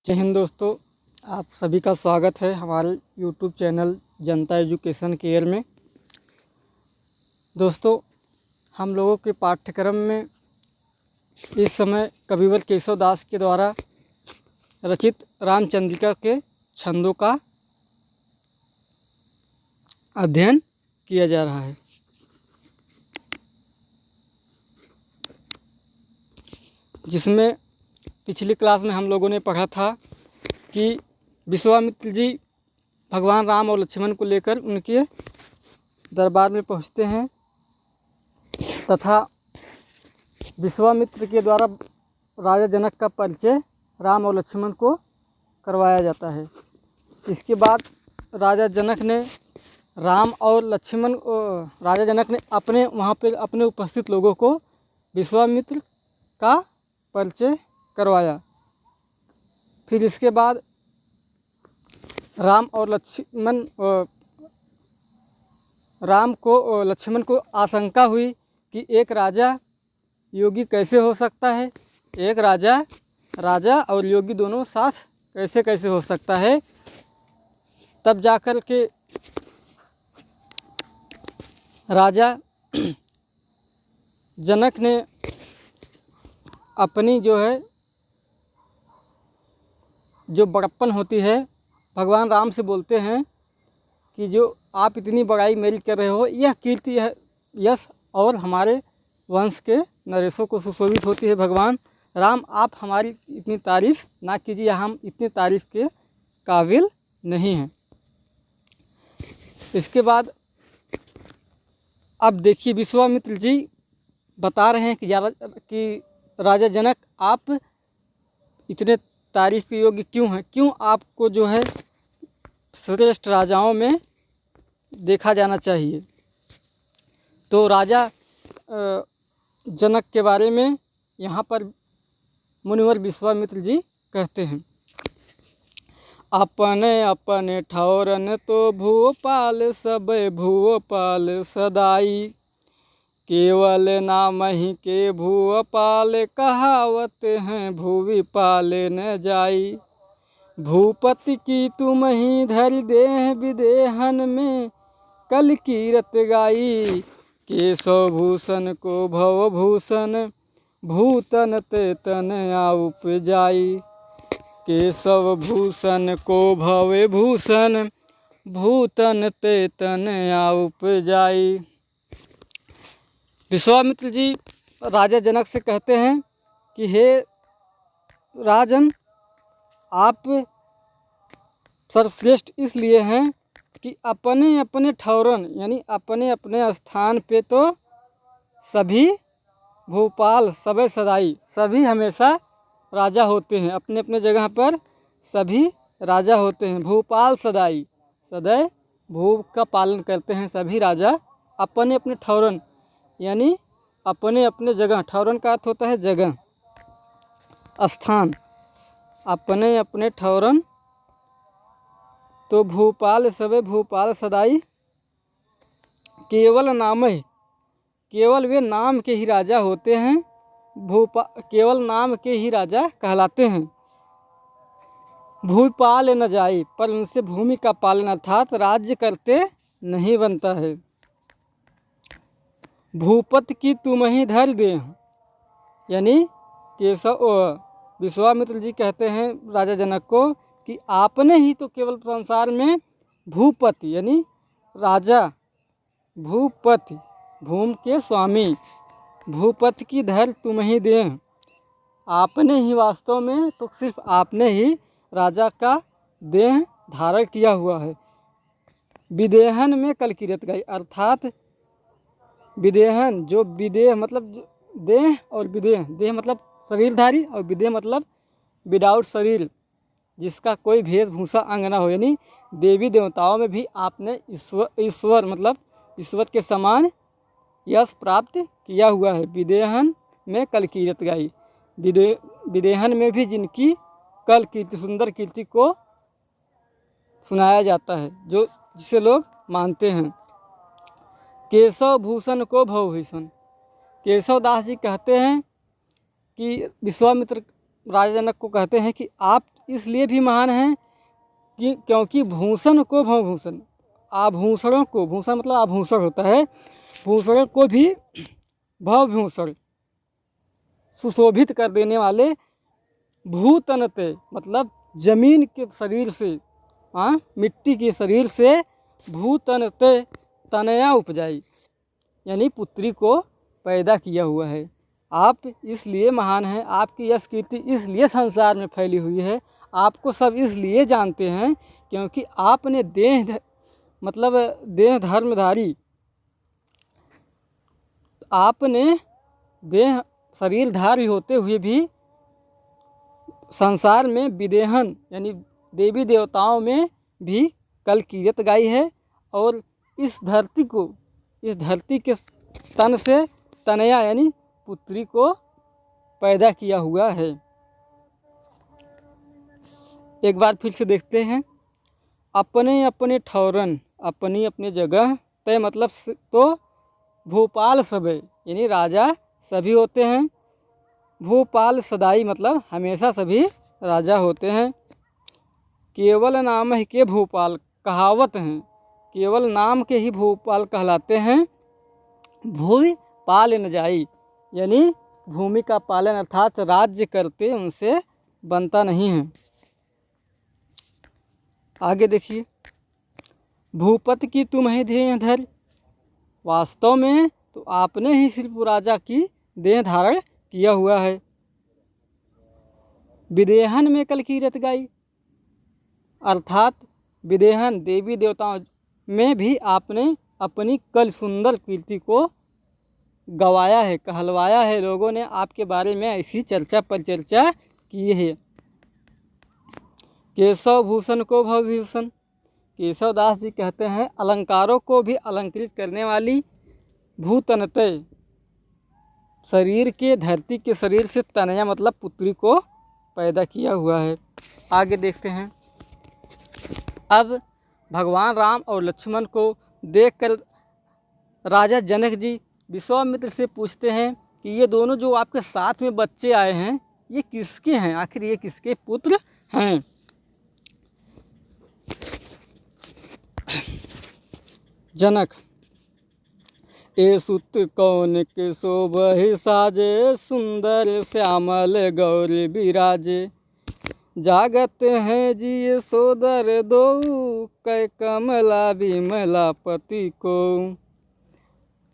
जय हिंद दोस्तों, आप सभी का स्वागत है हमारे YouTube चैनल जनता एजुकेशन केयर में। दोस्तों, हम लोगों के पाठ्यक्रम में इस समय कविवर केशव दास के द्वारा रचित रामचंद्रिका के छंदों का अध्ययन किया जा रहा है। जिसमें पिछली क्लास में हम लोगों ने पढ़ा था कि विश्वामित्र जी भगवान राम और लक्ष्मण को लेकर उनके दरबार में पहुंचते हैं तथा विश्वामित्र के द्वारा राजा जनक का परिचय राम और लक्ष्मण को करवाया जाता है। इसके बाद राजा जनक ने वहाँ पर अपने उपस्थित लोगों को विश्वामित्र का परिचय करवाया। फिर इसके बाद लक्ष्मण को आशंका हुई कि एक राजा योगी कैसे हो सकता है, एक राजा और योगी दोनों साथ कैसे हो सकता है। तब जाकर के राजा जनक ने अपनी जो बड़प्पन होती है भगवान राम से बोलते हैं कि जो आप इतनी बड़ाई मेरी कर रहे हो, यह कीर्ति है, यश और हमारे वंश के नरेशों को सुशोभित होती है। भगवान राम, आप हमारी इतनी तारीफ़ ना कीजिए, हम इतनी तारीफ़ के काबिल नहीं हैं। इसके बाद अब देखिए, विश्वामित्र जी बता रहे हैं कि राजा जनक, आप इतने तारीफ़ के योग्य क्यों हैं, क्यों आपको श्रेष्ठ राजाओं में देखा जाना चाहिए। तो राजा जनक के बारे में यहाँ पर मुनिवर विश्वामित्र जी कहते हैं, अपने अपने ठौरन तो भूपाल सब भूपाल सदाई, केवल नाम ही के भूपाल कहावत हैं भूवि पाले न जाई। भूपति की तुम ही धरि देह विदेहन में कल कीरत गाई। केशव भूषण को भव भूषण भूतन ते तन आ उपजाई। केशव भूषण को भव भूषण भूतन ते तन आ उपजाई। विश्वामित्र जी राजा जनक से कहते हैं कि हे राजन, आप सर्वश्रेष्ठ इसलिए हैं कि अपने अपने ठौरन यानी अपने अपने स्थान पे तो सभी भूपाल सबे सदाई, सभी हमेशा राजा होते हैं, अपने अपने जगह पर सभी राजा होते हैं। भूपाल सदाई, सदैव भू का पालन करते हैं सभी राजा अपने अपने ठौरन यानी अपने अपने जगह। ठौरन का अर्थ होता है जगह, स्थान। अपने अपने ठौरन तो भूपाल सबे भूपाल सदाई, केवल नाम ही, केवल वे नाम के ही राजा होते हैं, केवल नाम के ही राजा कहलाते हैं। भूपाल न जाई, पर उनसे भूमि का पालन अर्थात राज्य करते नहीं बनता है। भूपति की तुम ही धर दे, यानी विश्वामित्र जी कहते हैं राजा जनक को कि आपने ही तो केवल संसार में भूपति यानी राजा, भूपति भूमि के स्वामी, भूपति की धर तुम ही दे। आपने ही वास्तव में तो सिर्फ आपने ही राजा का देह धारण किया हुआ है। विदेहन में कल कीरत गाई, अर्थात विदेहन, जो विदेह मतलब देह और विदेह, देह मतलब शरीरधारी और विदेह मतलब विदाउट शरीर, जिसका कोई वेशभूषा अंग न हो, यानी देवी देवताओं में भी आपने ईश्वर मतलब ईश्वर के समान यश प्राप्त किया हुआ है। विदेहन में कल कीरत गाई, विदेहन में भी जिनकी कल कीर्ति, सुंदर कीर्ति को सुनाया जाता है, जिसे लोग मानते हैं। केशव भूषण को भवभूषण, केशव दास जी कहते हैं कि विश्वामित्र राजा जनक को कहते हैं कि आप इसलिए भी महान हैं कि क्योंकि भूषण को भवभूषण, आभूषणों को, भूषण मतलब आभूषण होता है, भूषण को भी भवभूषण सुशोभित कर देने वाले भूतनते मतलब जमीन के शरीर से, मिट्टी के शरीर से भूतनते तनया उपजाई, यानी पुत्री को पैदा किया हुआ है। आप इसलिए महान हैं, आपकी यश कीर्ति इसलिए संसार में फैली हुई है, आपको सब इसलिए जानते हैं क्योंकि आपने मतलब देह धर्मधारी, आपने देह शरीरधारी होते हुए भी संसार में विदेहन यानी देवी देवताओं में भी कल कीरत गाई है, और इस धरती के तन से तनया यानी पुत्री को पैदा किया हुआ है। एक बार फिर से देखते हैं। अपने अपने ठौरन, अपनी अपनी जगह, तय मतलब तो भूपाल सबे यानी राजा सभी होते हैं, भूपाल सदाई मतलब हमेशा सभी राजा होते हैं। केवल नाम ही के भूपाल, कहावत हैं, केवल नाम के ही भूपाल कहलाते हैं। भूमि पाल न जाई यानी भूमि का पालन अर्थात राज्य करते उनसे बनता नहीं है। आगे देखिए, भूपति की तुम ही देह धर, वास्तव में तो आपने ही सिर्फ राजा की देह धारण किया हुआ है। विदेहन में कल कीरत गाई, अर्थात विदेहन देवी देवताओं में भी आपने अपनी कल सुंदर कीर्ति को गवाया है, कहलवाया है। लोगों ने आपके बारे में ऐसी चर्चा पर चर्चा की है। केशव भूषण को भवभूषण, केशव दास जी कहते हैं अलंकारों को भी अलंकृत करने वाली भूतनतय, शरीर के धरती के शरीर से तनया मतलब पुत्री को पैदा किया हुआ है। आगे देखते हैं। अब भगवान राम और लक्ष्मण को देखकर राजा जनक जी विश्वामित्र से पूछते हैं कि ये दोनों जो आपके साथ में बच्चे आए हैं ये किसके हैं, आखिर ये किसके पुत्र हैं। जनक, ए सुत कौन के शोभहि साजे, सुंदर श्यामल गौर बिराजे, जागत हैं जी सोदर दो, कै कमला बिमला पति को।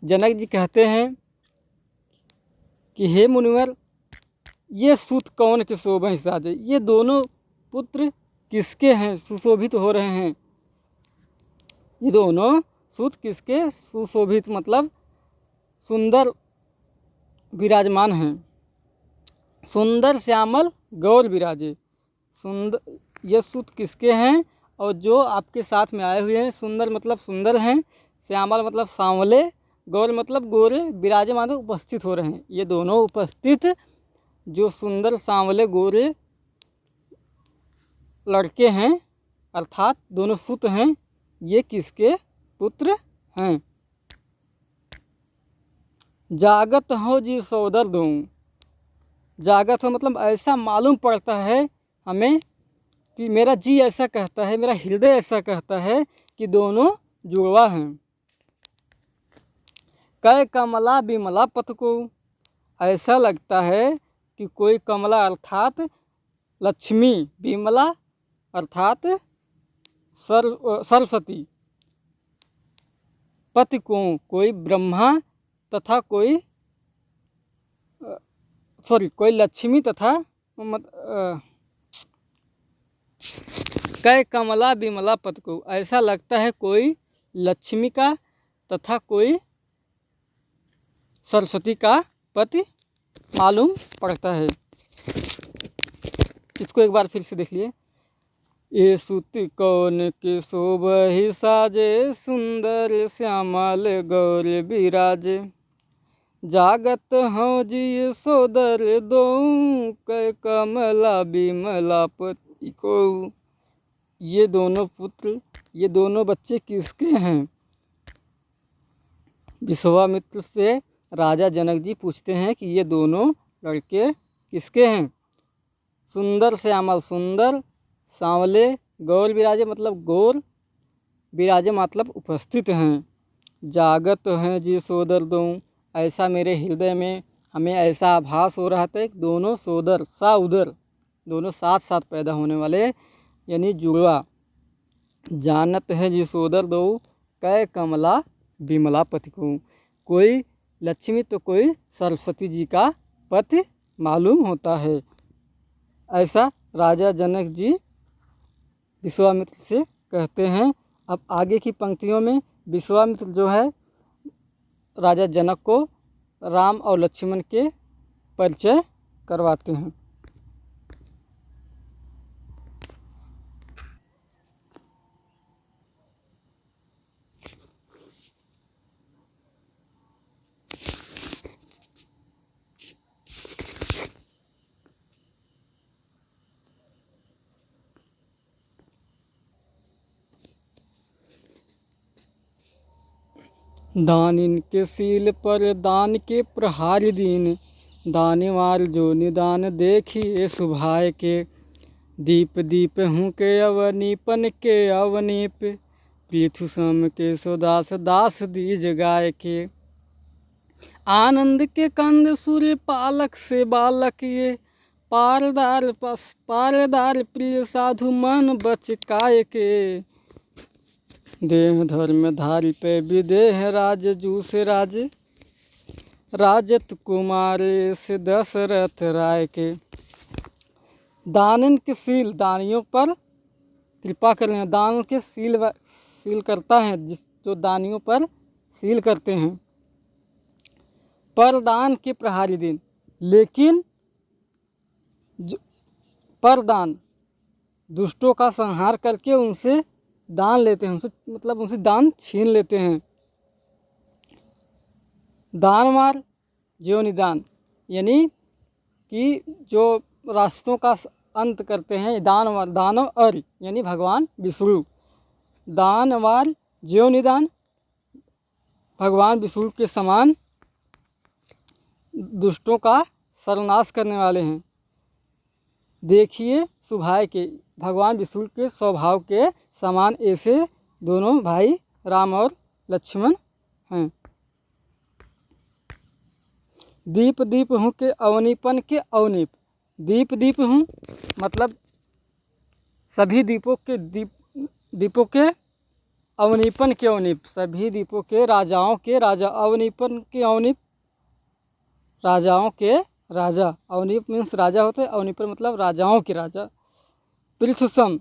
जनक जी कहते हैं कि हे मुनिवर, ये सुत कौन के शोभहि साजे, ये दोनों पुत्र किसके हैं, सुशोभित हो रहे हैं। ये दोनों सुत किसके, सुशोभित मतलब सुंदर विराजमान हैं। सुंदर श्यामल गौर विराजे, सुंदर ये सुत किसके हैं, और जो आपके साथ में आए हुए हैं, सुंदर मतलब सुंदर हैं, श्यामल मतलब सांवले, गौर मतलब गोरे, विराजमान उपस्थित हो रहे हैं। ये दोनों उपस्थित जो सुंदर सांवले गोरे लड़के हैं अर्थात दोनों सुत हैं, ये किसके पुत्र हैं। जागत हो जी सोदर दूँ, जागत हो मतलब ऐसा मालूम पड़ता है हमें कि मेरा जी ऐसा कहता है, मेरा हृदय ऐसा कहता है कि दोनों जुड़वा हैं। कै कमला बिमला पथ को, ऐसा लगता है कि कोई कमला अर्थात लक्ष्मी, बिमला अर्थात सरस्वती, पति को कोई ब्रह्मा तथा कोई कोई लक्ष्मी तथा कै कमला बिमला पति को, ऐसा लगता है कोई लक्ष्मी का तथा कोई सरस्वती का पति मालूम पड़ता है। इसको एक बार फिर से देख लिए। ये सुत कौन के शोभहि साजे, सुंदर श्यामल गौर बिराजे, जागत हूँ जी सोदर दो, कै कमला बिमला पति को। ये दोनों पुत्र, ये दोनों बच्चे किसके हैं। विश्वामित्र से राजा जनक जी पूछते हैं कि ये दोनों लड़के किसके हैं। सुंदर श्यामल सुंदर, सांवले, गौर विराजे मतलब गौर, विराजे मतलब उपस्थित हैं। जागत हैं जी सोदर दो, ऐसा मेरे हृदय में हमें ऐसा आभास हो रहा था कि दोनों सोदर सा उदर दोनों साथ साथ पैदा होने वाले यानी जुड़वा। जानत है जी सोदर दो, कै कमला विमला पति को। कोई लक्ष्मी तो कोई सरस्वती जी का पति मालूम होता है। ऐसा राजा जनक जी विश्वामित्र से कहते हैं। अब आगे की पंक्तियों में विश्वामित्र जो है राजा जनक को राम और लक्ष्मण के परिचय करवाते हैं। दान इनके सील पर दान के प्रहार दीन, दानवार जो निदान देखिए सुभाए के। दीप दीप हूँ के अवनीपन के अवनीप, पृथु सम के सोदास दास दीज गाय के। आनंद के कंद सूर्य पालक से बालक ये, पारदार प्रिय साधु मन बच काय के। देह धर्म धारी पे विदेह राज जू से राज, राजत कुमार से दशरथ राय के। दानन के सील दानियों पर कृपा करने, दान के सील करता है जो दानियों पर सील करते हैं। परदान के प्रहारी दिन, लेकिन परदान दुष्टों का संहार करके उनसे दान लेते हैं, उनसे मतलब उनसे दान छीन लेते हैं। दानवार जो निदान यानी कि जो रास्तों का अंत करते हैं। दानवार दानव अर यानी भगवान विष्णु। दानवार जो निदान भगवान विष्णु के समान दुष्टों का सर्वनाश करने वाले हैं। देखिए सुभाय के, भगवान विष्णु के स्वभाव के समान ऐसे दोनों भाई राम और लक्ष्मण हैं। दीप दीप हूँ के अवनीपन के अवनीप, दीप दीप हूँ मतलब सभी दीपों के अवनीपन के अवनीप, सभी दीपों के राजाओं के राजा। अवनीपन के अवनीप राजाओं के राजा। अवनीप मीन्स राजा होते हैं, अवनीपन मतलब राजाओं के राजा। पृथुसम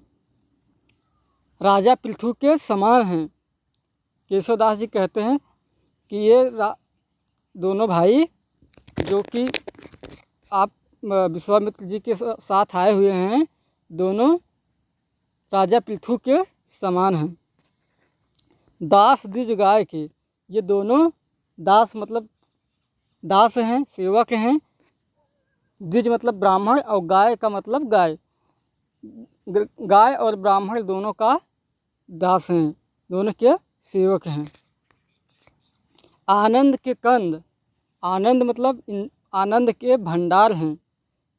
राजा पृथु के समान हैं। केशवदास जी कहते हैं कि ये दोनों भाई जो कि आप विश्वामित्र जी के साथ आए हुए हैं, दोनों राजा पृथु के समान हैं। दास द्विज गाय के, ये दोनों दास मतलब दास हैं, सेवक हैं। द्विज मतलब ब्राह्मण और गाय का मतलब गाय। गाय और ब्राह्मण दोनों का दास हैं, दोनों के सेवक हैं। आनंद के कंद, आनंद मतलब आनंद के भंडार हैं।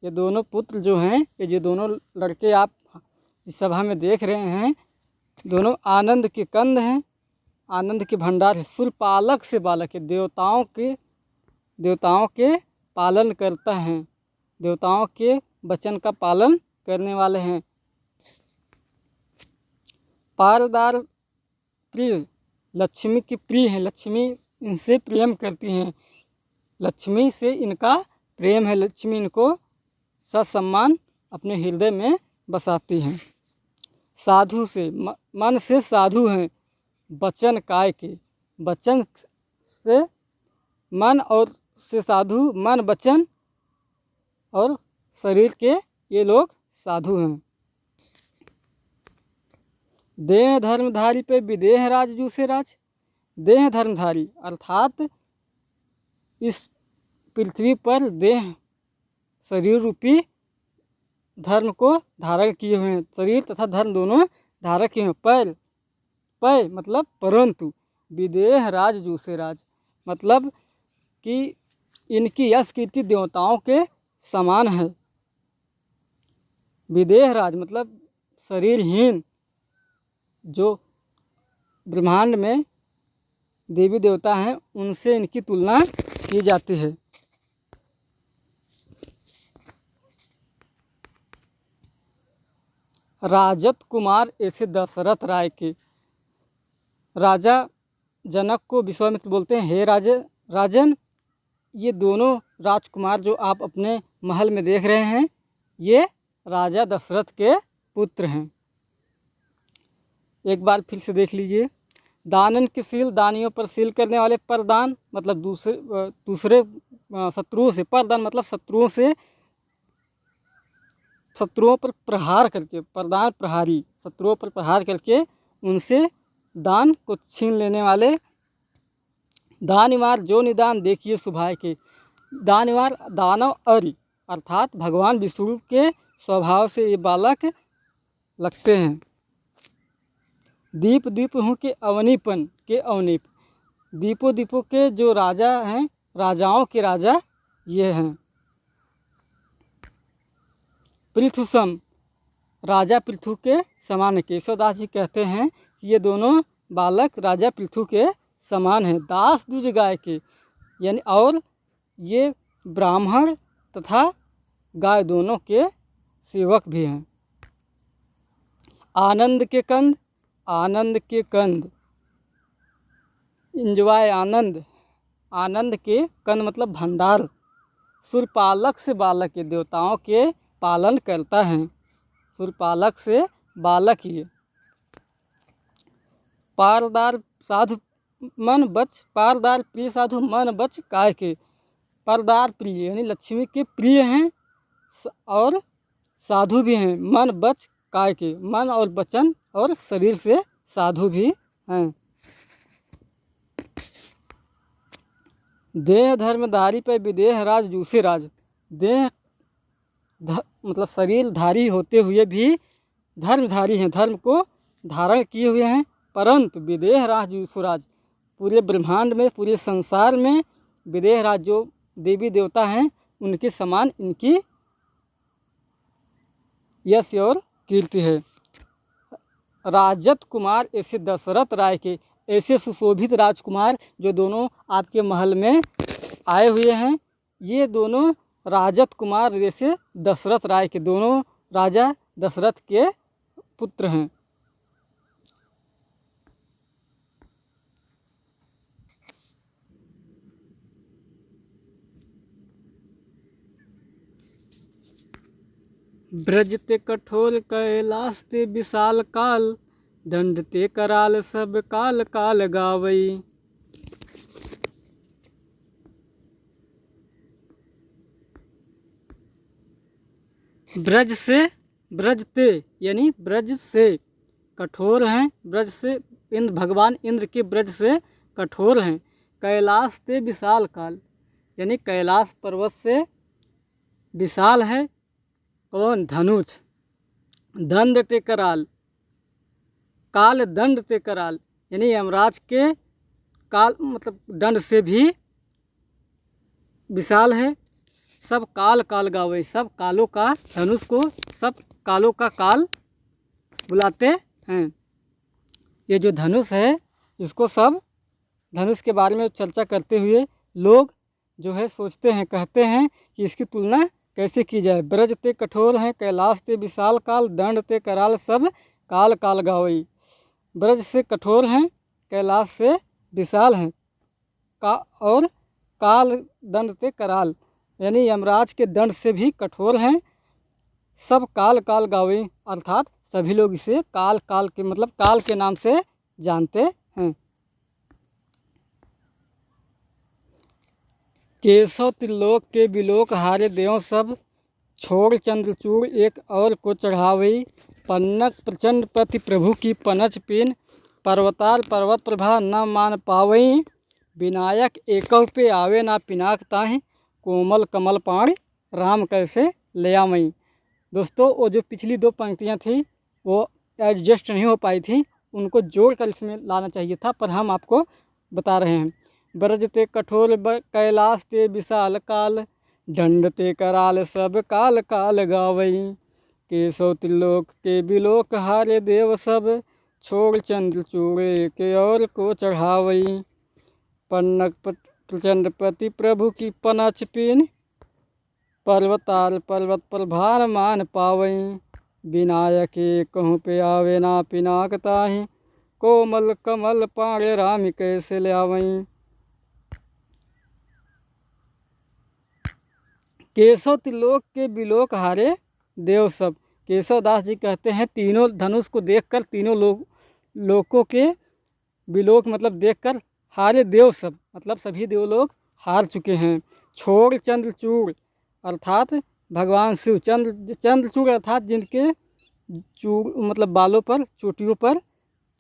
ये दोनों पुत्र जो हैं, ये जो दोनों लड़के आप इस सभा में देख रहे हैं, दोनों आनंद के कंद हैं, आनंद के भंडार है। सुरपालक से बालक है, देवताओं के पालन करता है, देवताओं के वचन का पालन करने वाले हैं। पारदार प्रिय, लक्ष्मी की प्रिय है, लक्ष्मी इनसे प्रेम करती हैं, लक्ष्मी से इनका प्रेम है, लक्ष्मी इनको ससम्मान अपने हृदय में बसाती हैं। साधु से मन से साधु हैं, वचन काय के, वचन से मन और से साधु, मन वचन और शरीर के ये लोग साधु हैं। देह धर्मधारी पे विदेह राज जूसे राज। देह धर्मधारी अर्थात इस पृथ्वी पर देह शरीर रूपी धर्म को धारण किए हुए हैं, शरीर तथा धर्म दोनों धारण किए हुए। पर मतलब परंतु, विदेह राज जूसे राज मतलब कि इनकी यश कीर्ति देवताओं के समान है। विदेह राज मतलब शरीरहीन जो ब्रह्मांड में देवी देवता हैं उनसे इनकी तुलना की जाती है। राजत कुमार ऐसे दशरथ राय के, राजा जनक को विश्वामित्र बोलते हैं, हे राजन, ये दोनों राजकुमार जो आप अपने महल में देख रहे हैं ये राजा दशरथ के पुत्र हैं। एक बार फिर से देख लीजिए। दानन के सील, दानियों पर सील करने वाले, परदान मतलब दूसरे शत्रुओं से, परदान मतलब शत्रुओं पर प्रहार करके, परदान प्रहारी, शत्रुओं पर प्रहार करके उनसे दान को छीन लेने वाले। दानिवार जो निदान देखिए सुभाय के, दानिवार दानव अरि अर्थात भगवान विष्णु के स्वभाव से ये बालक लगते हैं। दीप दीप हूँ के अवनीपन के अवनीप, दीपों के जो राजा हैं, राजाओं के राजा ये हैं। पृथुसम राजा पृथु के समान, केशवदास जी कहते हैं कि ये दोनों बालक राजा पृथु के समान हैं। दास द्विज गाय के यानी और ये ब्राह्मण तथा गाय दोनों के सेवक भी हैं। आनंद के कंद, आनंद के कंद, इंजॉय आनंद, आनंद के कंद मतलब भंडार। सुरपालक से बालक के, देवताओं के पालन करता है, सुरपालक से बालक ये। पारदार साधु मन बच, पारदार प्रिय साधु मन बच काय के, पारदार प्रिय यानी लक्ष्मी के प्रिय हैं और साधु भी हैं। मन बच काय के, मन और वचन और शरीर से साधु भी हैं। देह धर्मधारी पे विदेह राज दूसरे राज, देह मतलब शरीरधारी होते हुए भी धर्मधारी हैं, धर्म को धारण किए हुए हैं, परंतु विदेह राज दूसराज, पूरे ब्रह्मांड में पूरे संसार में विदेह राज जो देवी देवता हैं उनके समान इनकी यश और कीर्ति है। राजत कुमार ऐसे दशरथ राय के, ऐसे सुशोभित राजकुमार जो दोनों आपके महल में आए हुए हैं, ये दोनों राजत कुमार जैसे दशरथ राय के, दोनों राजा दशरथ के पुत्र हैं। ब्रज ते कठोर कैलाश ते विशाल काल, दंड ते कराल सब काल काल गावई। ब्रज से, ब्रज ते यानी ब्रज से कठोर हैं, ब्रज से इंद्र, भगवान इंद्र के ब्रज से कठोर हैं। कैलाश ते विशाल काल यानी कैलाश पर्वत से विशाल है कौन, धनुष। दंड ते कराल, काल दंड ते कराल यानी यमराज के काल मतलब दंड से भी विशाल है। सब काल काल गावे, सब कालों का धनुष को सब कालों का काल बुलाते हैं। ये जो धनुष है इसको सब धनुष के बारे में चर्चा करते हुए लोग जो है सोचते हैं, कहते हैं कि इसकी तुलना कैसे की जाए। ब्रज ते कठोर हैं, कैलाश ते विशाल काल, दंड ते कराल सब काल काल गावई। ब्रज से कठोर हैं, कैलाश से विशाल हैं और काल दंड ते कराल यानी यमराज के दंड से भी कठोर हैं। सब काल काल गावई अर्थात सभी लोग इसे काल काल के मतलब काल के नाम से जानते हैं। केशव त्रिलोक के बिलोक हारे देव सब, छोड़ चंद्रचूड़ एक और को चढ़ावई। पन्नक प्रचंड पति प्रभु की पनच पिन, पर्वताल पर्वत प्रभा न मान पावई। विनायक एकव पे आवे ना पिनाक ताहि, कोमल कमल पाण राम कैसे ले आमई। दोस्तों वो जो पिछली दो पंक्तियाँ थी वो एडजस्ट नहीं हो पाई थी, उनको जोड़कर इसमें लाना चाहिए था, पर हम आपको बता रहे हैं। ब्रज ते कठोर कैलाश ते विशाल काल, दंड ते कराल सब काल काल गावई। केशव त्रिलोक के बिलोक हारे देव सब, छोड़ चंद्रचूड़ के और को चढ़ावई। पन्नग प्रचंड पति प्रभु की पनच पीन, पर्वताल पर्वत पर भार मान पावई। विनायक कहूँ पे आवे ना पिनाक ताहि, कोमल कमल पाड़े राम कैसे ल्यावई। केशव त्रिलोक के बिलोक हारे देव सब। केशव दास जी कहते हैं तीनों धनुष को देखकर तीनों लोकों के बिलोक मतलब देखकर हारे देव सब, मतलब सभी देवलोक हार चुके हैं। छोड़ चंद्रचूड़ अर्थात भगवान शिव, चंद्रचूड़ अर्थात जिनके चूड़ मतलब बालों पर चोटियों पर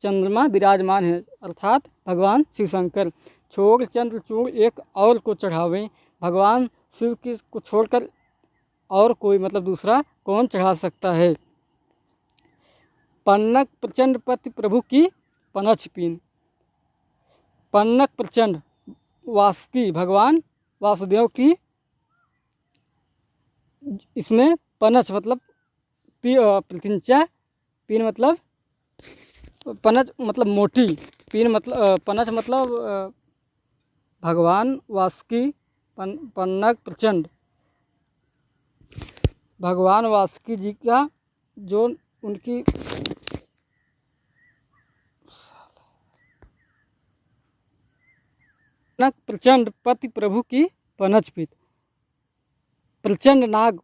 चंद्रमा विराजमान है, अर्थात भगवान शिव शंकर। छोड़ चंद्रचूड़ एक और को चढ़ावें, भगवान शिव की को छोड़कर और कोई मतलब दूसरा कौन चढ़ा सकता है। पन्नग प्रचंड पति प्रभु की पनछ पीन। पन्नग प्रचंड वासुकी भगवान वासुदेव की, इसमें पनच मतलब प्रतिंचा, पीन मतलब पनच मतलब मोटी, पीन मतलब पनच मतलब भगवान वासुकी पन्नग प्रचंड भगवान वासुकी जी का जो उनकी पन्नग प्रचंड पति प्रभु की पनच पीत। प्रचंड नाग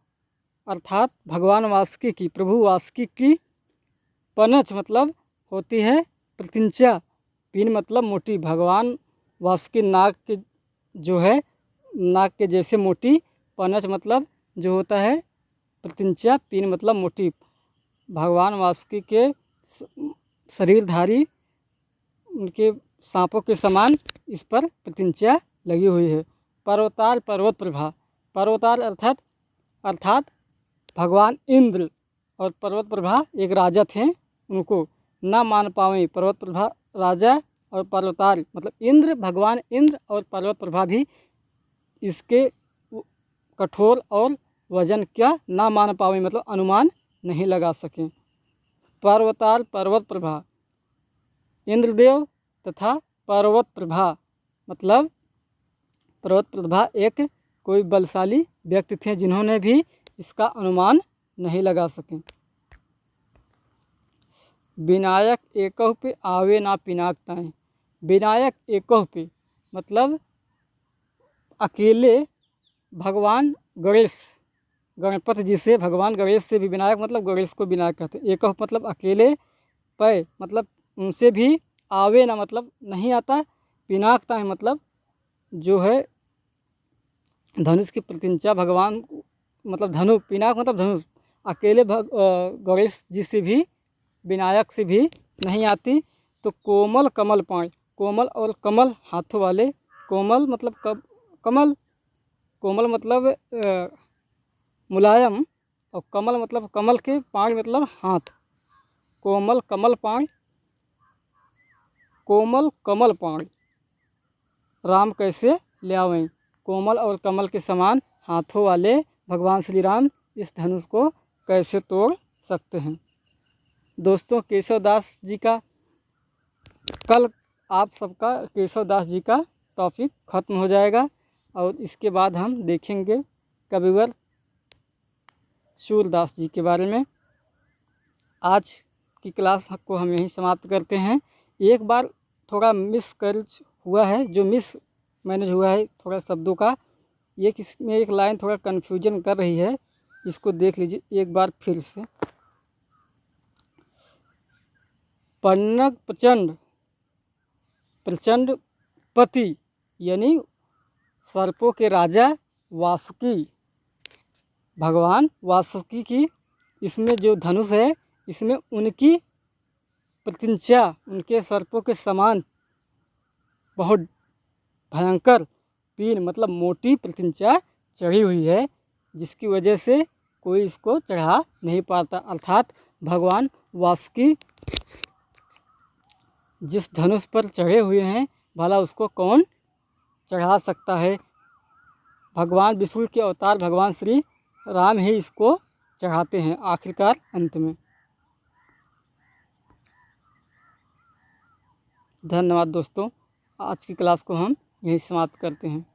अर्थात भगवान वासुकी की, प्रभु वासुकी की पनच मतलब होती है प्रतिंचा, पीन मतलब मोटी। भगवान वासुकी नाग के जो है नाग के जैसे मोटी, पनच मतलब जो होता है प्रतिंचा, पीन मतलब मोटी। भगवान वासुकी के शरीरधारी उनके सांपों के समान इस पर प्रतिंचा लगी हुई है। पर्वताल पर्वत प्रभा, पर्वताल अर्थात भगवान इंद्र और पर्वत प्रभा एक राजा थे, उनको ना मान पावे। पर्वत प्रभा राजा और पर्वताल मतलब इंद्र, भगवान इंद्र और पर्वत प्रभा भी इसके कठोर और वजन क्या ना मान पावे मतलब अनुमान नहीं लगा सकें। पर्वताल पर्वत प्रभा, इंद्रदेव तथा पर्वत प्रभा मतलब पर्वत प्रभा एक कोई बलशाली व्यक्ति थे जिन्होंने भी इसका अनुमान नहीं लगा सके। विनायक एकह पे आवे ना पिनाक ताएं। विनायक एकह पे मतलब अकेले भगवान गणेश, गणपति जी से भगवान गणेश से भी विनायक मतलब गणेश को विनायक कहते हैं। एकह मतलब अकेले, पै मतलब उनसे भी, आवे ना मतलब नहीं आता, पिनाकता है मतलब जो है धनुष की प्रतिंचा भगवान मतलब धनु, पिनाक मतलब धनुष, अकेले गणेश जी से भी विनायक से भी नहीं आती। तो कोमल कमल पाए, कोमल और कमल हाथों वाले, कोमल मतलब कमल, कोमल मतलब मुलायम, और कमल मतलब कमल के पाँव मतलब हाथ। कोमल कमल पाँव, कोमल कमल पाँव राम कैसे ल्यावें। कोमल और कमल के समान हाथों वाले भगवान श्री राम इस धनुष को कैसे तोड़ सकते हैं। दोस्तों केशव दास जी का कल आप सबका केशव दास जी का टॉपिक ख़त्म हो जाएगा और इसके बाद हम देखेंगे कविवर सूरदास जी के बारे में। आज की क्लास को हम यहीं समाप्त करते हैं। एक बार थोड़ा मिस कर हुआ है, जो मिस मैनेज हुआ है थोड़ा शब्दों का, ये किसमें एक लाइन थोड़ा कन्फ्यूजन कर रही है, इसको देख लीजिए एक बार फिर से। पन्नग प्रचंड, प्रचंड पति यानी सर्पों के राजा वासुकी, भगवान वासुकी की इसमें जो धनुष है इसमें उनकी प्रतिंचा, उनके सर्पों के समान बहुत भयंकर पीन मतलब मोटी प्रतिंचा चढ़ी हुई है, जिसकी वजह से कोई इसको चढ़ा नहीं पाता। अर्थात भगवान वासुकी जिस धनुष पर चढ़े हुए हैं भला उसको कौन चढ़ा सकता है। भगवान विष्णु के अवतार भगवान श्री राम ही इसको चढ़ाते हैं आखिरकार अंत में। धन्यवाद दोस्तों, आज की क्लास को हम यहीं समाप्त करते हैं।